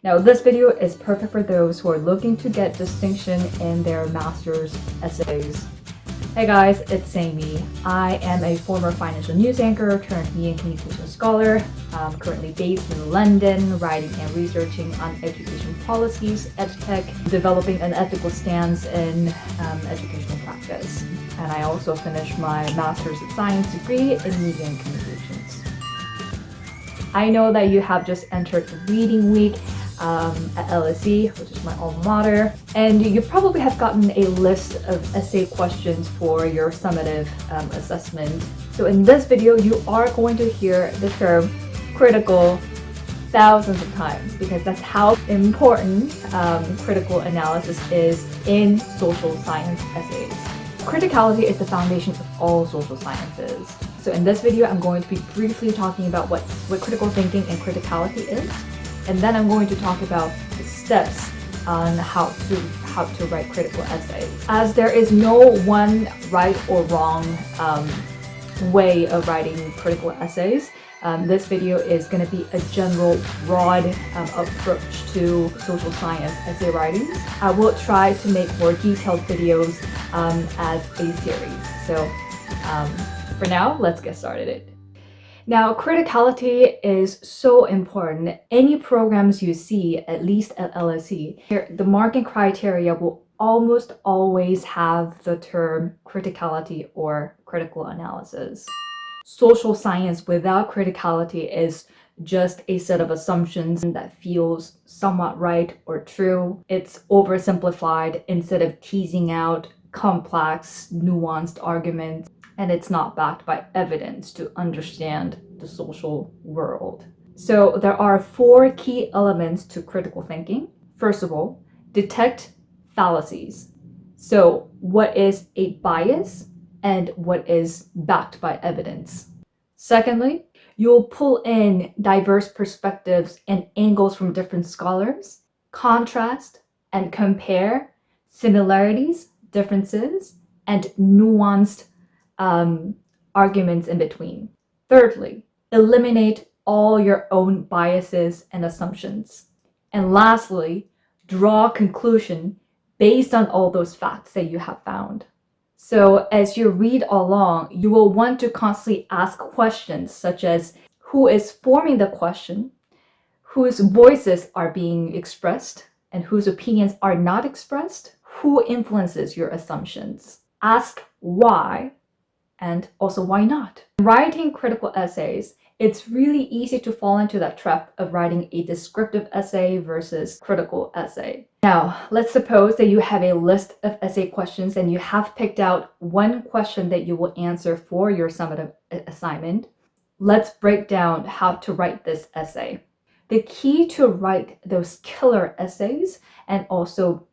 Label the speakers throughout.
Speaker 1: Now, this video is perfect for those who are looking to get distinction in their master's essays. Hey guys, it's Sammy. I am a former financial news anchor turned media and communication scholar. I'm currently based in London, writing and researching on education policies, edtech, developing an ethical stance in educational practice. And I also finished my Master's of Science degree in media and communications. I know that you have just entered reading week at LSE, which is my alma mater, and you probably have gotten a list of essay questions for your summative assessment. So in this video, you are going to hear the term critical thousands of times because that's how important critical analysis is in social science essays. Criticality is the foundation of all social sciences. So in this video, I'm going to be briefly talking about what critical thinking and criticality is. And then I'm going to talk about the steps on how to write critical essays. As there is no one right or wrong way of writing critical essays, this video is going to be a general, broad approach to social science essay writing. I will try to make more detailed videos as a series. So for now, let's get started. Now, criticality is so important. Any programs you see, at least at LSE, the marking criteria will almost always have the term criticality or critical analysis. Social science without criticality is just a set of assumptions that feels somewhat right or true. It's oversimplified instead of teasing out complex, nuanced arguments. And it's not backed by evidence to understand the social world. So there are 4 key elements to critical thinking. First of all, detect fallacies. So what is a bias and what is backed by evidence? Secondly, you'll pull in diverse perspectives and angles from different scholars, contrast and compare similarities, differences, and nuanced arguments in between. Thirdly, eliminate all your own biases and assumptions. And lastly, draw a conclusion based on all those facts that you have found. So as you read along, you will want to constantly ask questions such as who is forming the question, whose voices are being expressed, and whose opinions are not expressed, who influences your assumptions. Ask why, and also why not? Writing critical essays, it's really easy to fall into that trap of writing a descriptive essay versus critical essay. Now, let's suppose that you have a list of essay questions and you have picked out one question that you will answer for your summative assignment. Let's break down how to write this essay. The key to write those killer essays and also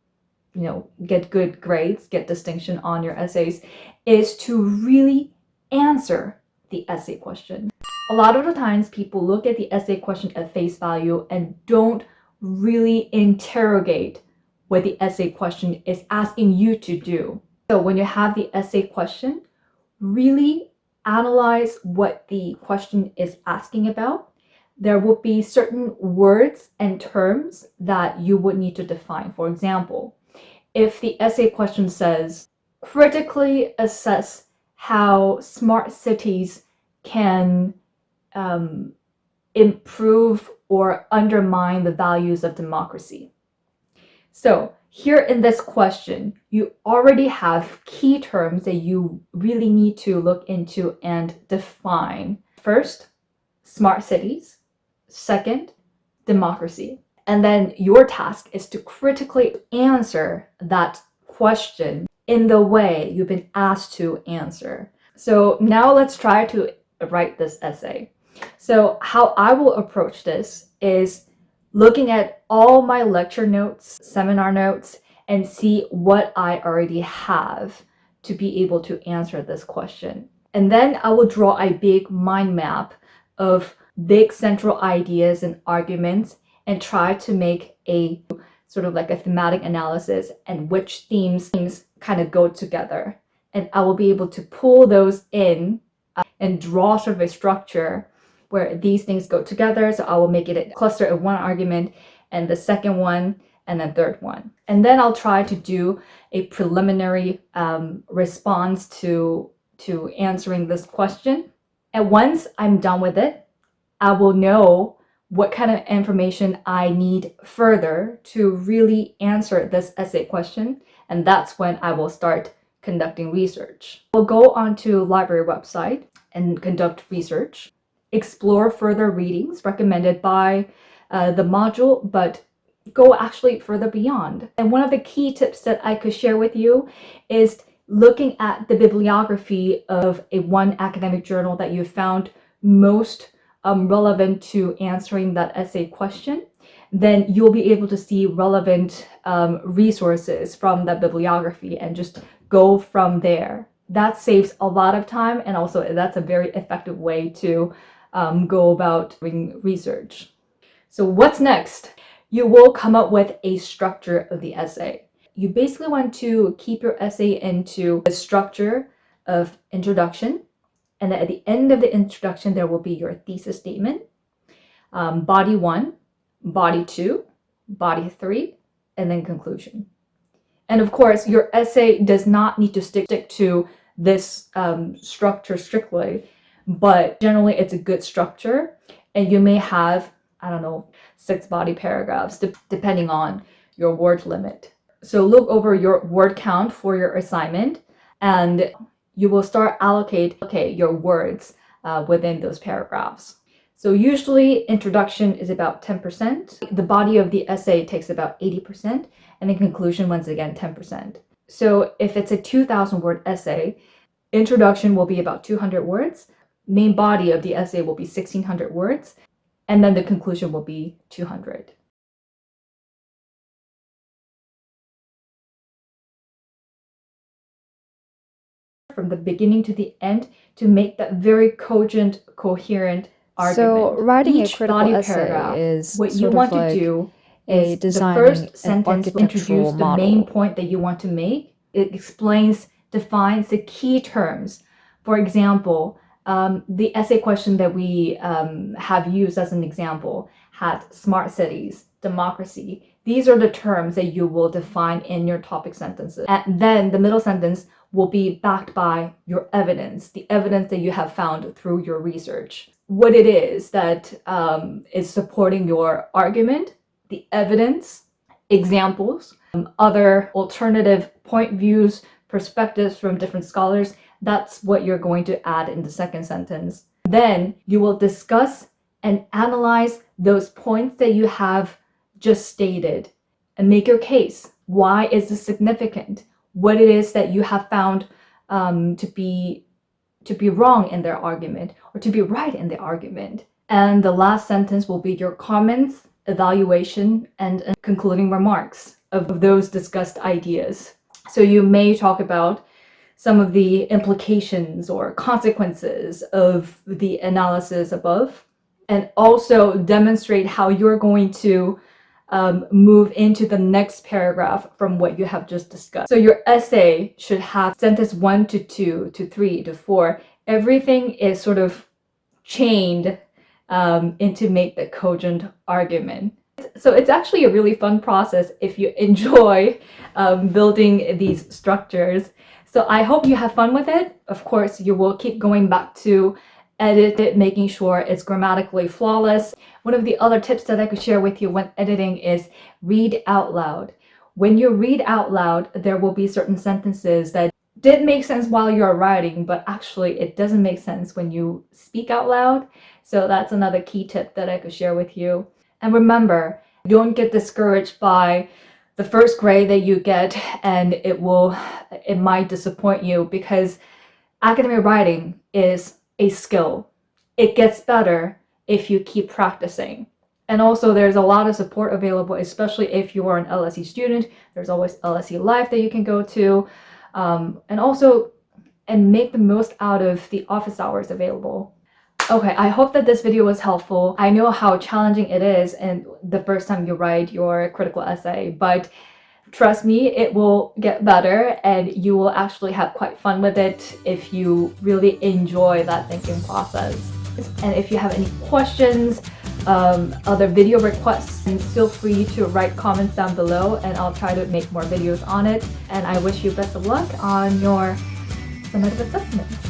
Speaker 1: get good grades, get distinction on your essays, is to really answer the essay question. A lot of the times people look at the essay question at face value and don't really interrogate what the essay question is asking you to do. So when you have the essay question, really analyze what the question is asking about. There will be certain words and terms that you would need to define. For example, if the essay question says, critically assess how smart cities can improve or undermine the values of democracy. So here in this question, you already have key terms that you really need to look into and define. First, smart cities. Second, democracy. And then your task is to critically answer that question in the way you've been asked to answer. So now let's try to write this essay. So how I will approach this is looking at all my lecture notes, seminar notes, and see what I already have to be able to answer this question. And then I will draw a big mind map of big central ideas and arguments and try to make a sort of like a thematic analysis and which themes kind of go together. And I will be able to pull those in and draw sort of a structure where these things go together. So I will make it a cluster of one argument and the second one, and then third one. And then I'll try to do a preliminary response to answering this question. And once I'm done with it, I will know what kind of information I need further to really answer this essay question. And that's when I will start conducting research. I'll go onto library website and conduct research, explore further readings recommended by the module, but go actually further beyond. And one of the key tips that I could share with you is looking at the bibliography of one academic journal that you found most relevant to answering that essay question. Then you'll be able to see relevant resources from that bibliography and just go from there. That saves a lot of time, and also that's a very effective way to go about doing research. So what's next? You will come up with a structure of the essay. You basically want to keep your essay into a structure of introduction, and then at the end of the introduction, there will be your thesis statement, body 1, body 2, body 3, and then conclusion. And of course, your essay does not need to stick to this structure strictly, but generally it's a good structure, and you may have, 6 body paragraphs, depending on your word limit. So look over your word count for your assignment, and you will start allocate your words within those paragraphs. So usually introduction is about 10%. The body of the essay takes about 80%, and the conclusion, once again, 10%. So if it's a 2,000 word essay, introduction will be about 200 words. Main body of the essay will be 1,600 words. And then the conclusion will be 200. From the beginning to the end to make that very cogent, coherent argument.
Speaker 2: So writing
Speaker 1: Each
Speaker 2: a critical
Speaker 1: body
Speaker 2: essay
Speaker 1: paragraph,
Speaker 2: is
Speaker 1: what you
Speaker 2: sort
Speaker 1: want
Speaker 2: of like
Speaker 1: to do
Speaker 2: a
Speaker 1: is the
Speaker 2: designing
Speaker 1: first
Speaker 2: an
Speaker 1: sentence will introduce
Speaker 2: architectural
Speaker 1: the main
Speaker 2: model.
Speaker 1: point that you want to make. It defines the key terms. For example, the essay question that we have used as an example had smart cities, democracy. These are the terms that you will define in your topic sentences. And then the middle sentence will be backed by your evidence, the evidence that you have found through your research. What it is that is supporting your argument, the evidence, examples, other alternative point views, perspectives from different scholars. That's what you're going to add in the second sentence. Then you will discuss and analyze those points that you have just stated and make your case. Why is this significant? What it is that you have found to be wrong in their argument or to be right in the argument. And the last sentence will be your comments, evaluation, and concluding remarks of those discussed ideas. So you may talk about some of the implications or consequences of the analysis above, and also demonstrate how you're going to move into the next paragraph from what you have just discussed. So your essay should have sentence 1 to 2 to 3 to 4. Everything is sort of chained into make the cogent argument. So it's actually a really fun process if you enjoy building these structures. So I hope you have fun with it. Of course, you will keep going back to edit it, making sure it's grammatically flawless. One of the other tips that I could share with you when editing is read out loud. When you read out loud, there will be certain sentences that did make sense while you're writing, but actually it doesn't make sense when you speak out loud. So that's another key tip that I could share with you. And remember, don't get discouraged by the first grade that you get, and it might disappoint you, because academic writing is a skill. It gets better if you keep practicing. And also there's a lot of support available, especially if you are an LSE student. There's always LSE Live that you can go to, and make the most out of the office hours available. Okay, I hope that this video was helpful. I know how challenging it is and the first time you write your critical essay, but trust me, it will get better and you will actually have quite fun with it if you really enjoy that thinking process. And if you have any questions other video requests, and feel free to write comments down below and I'll try to make more videos on it. And I wish you best of luck on your summative assessment.